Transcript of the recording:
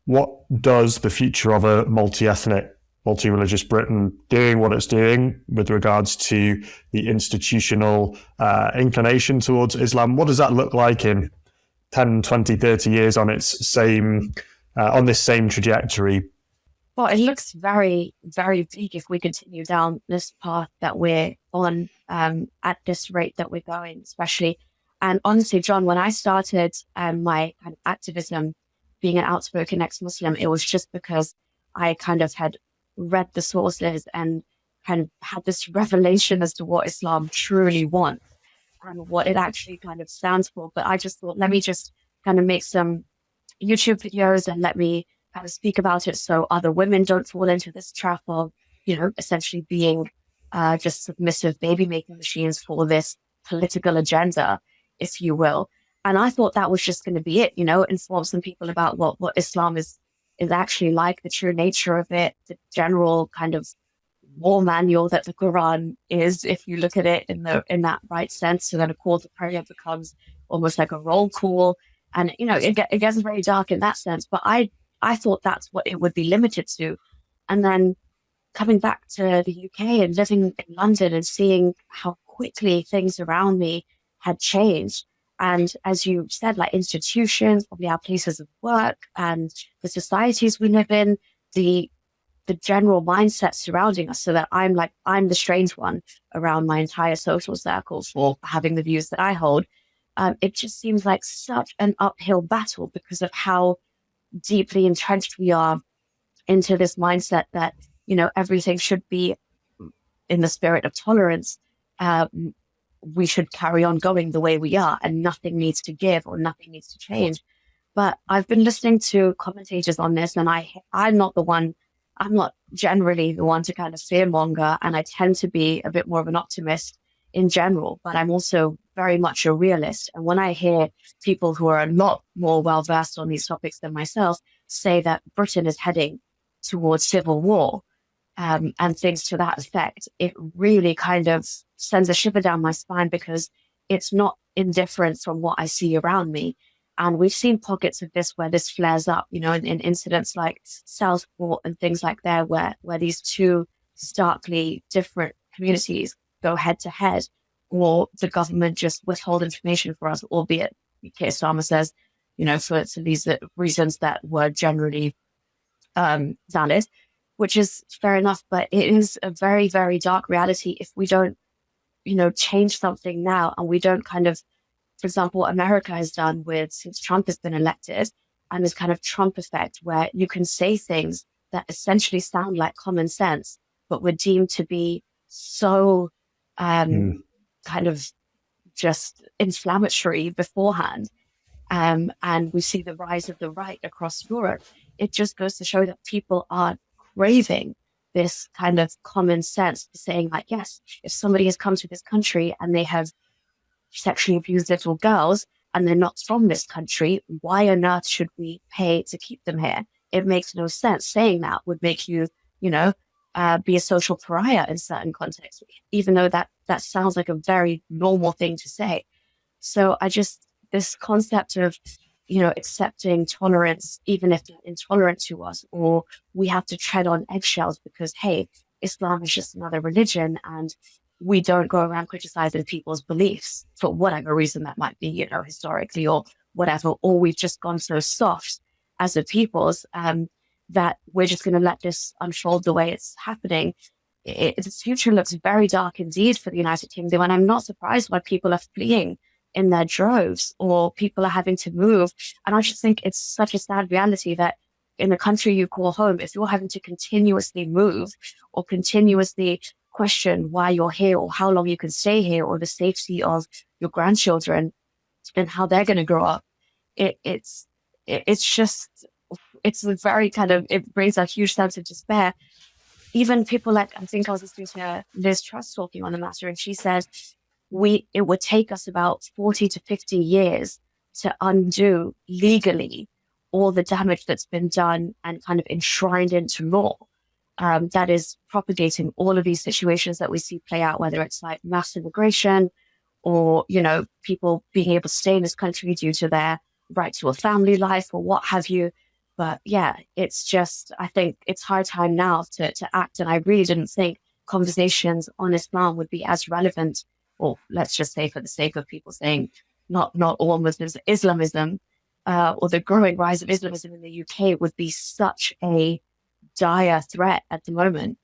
what does the future of a multi-ethnic, multi-religious Britain doing what it's doing with regards to the institutional inclination towards Islam, what does that look like in 10, 20, 30 years on its same on this same trajectory? Well, it looks very, very bleak if we continue down this path that we're on, at this rate that we're going, especially. And honestly, John, when I started my kind of activism, being an outspoken ex-Muslim, it was just because I kind of had read the sources and kind of had this revelation as to what Islam truly wants and what it actually kind of stands for. But I just thought, let me just kind of make some YouTube videos and let me kind of speak about it so other women don't fall into this trap of, essentially being just submissive baby making machines for this political agenda, if you will. And I thought that was just going to be it, inform some people about what Islam is actually like, the true nature of it, the general kind of war manual that the Quran is, if you look at it in that right sense. So then a call to prayer becomes almost like a roll call. And, it gets very dark in that sense. But I thought that's what it would be limited to. And then coming back to the UK and living in London and seeing how quickly things around me had changed. And as you said, like institutions, probably our places of work and the societies we live in, the general mindset surrounding us, so that I'm the strange one around my entire social circle for having the views that I hold. It just seems like such an uphill battle because of how deeply entrenched we are into this mindset that, everything should be in the spirit of tolerance. We should carry on going the way we are and nothing needs to give or nothing needs to change. But I've been listening to commentators on this, and I'm not generally the one to kind of fearmonger, and I tend to be a bit more of an optimist in general, but I'm also very much a realist. And when I hear people who are a lot more well-versed on these topics than myself say that Britain is heading towards civil war, and things to that effect, it really kind of sends a shiver down my spine, because it's not indifferent from what I see around me. And we've seen pockets of this where this flares up, in incidents like Southport and things like that, where these two starkly different communities go head to head, or the government just withhold information for us, albeit Keir Starmer says, for these reasons that were generally valid, which is fair enough. But it is a very, very dark reality if we don't, change something now, and we don't kind of, for example, what America has done since Trump has been elected, and this kind of Trump effect where you can say things that essentially sound like common sense, but were deemed to be so kind of just inflammatory beforehand. And we see the rise of the right across Europe. It just goes to show that people are craving this kind of common sense, saying like, yes, if somebody has come to this country and they have sexually abused little girls and they're not from this country, why on earth should we pay to keep them here? It makes no sense. Saying that would make you, be a social pariah in certain contexts, even though that sounds like a very normal thing to say. So this concept of, accepting tolerance, even if they're intolerant to us, or we have to tread on eggshells because, hey, Islam is just another religion and we don't go around criticizing people's beliefs for whatever reason that might be, historically or whatever, or we've just gone so soft as a peoples that we're just going to let this unfold the way it's happening. The future looks very dark indeed for the United Kingdom, and I'm not surprised why people are fleeing in their droves or people are having to move. And I just think it's such a sad reality that in the country you call home, if you're having to continuously move or continuously question why you're here or how long you can stay here or the safety of your grandchildren and how they're going to grow up, it's a very kind of, it brings a huge sense of despair. Even people like, I think I was listening to Liz Truss talking on the matter, and she said, it would take us about 40 to 50 years to undo legally all the damage that's been done and kind of enshrined into law. That is propagating all of these situations that we see play out, whether it's like mass immigration or, people being able to stay in this country due to their right to a family life or what have you. But yeah, it's just, I think it's high time now to act. And I really didn't think conversations on Islam would be as relevant, or let's just say for the sake of people saying not all Muslims, Islamism, or the growing rise of Islamism in the UK would be such a dire threat at the moment.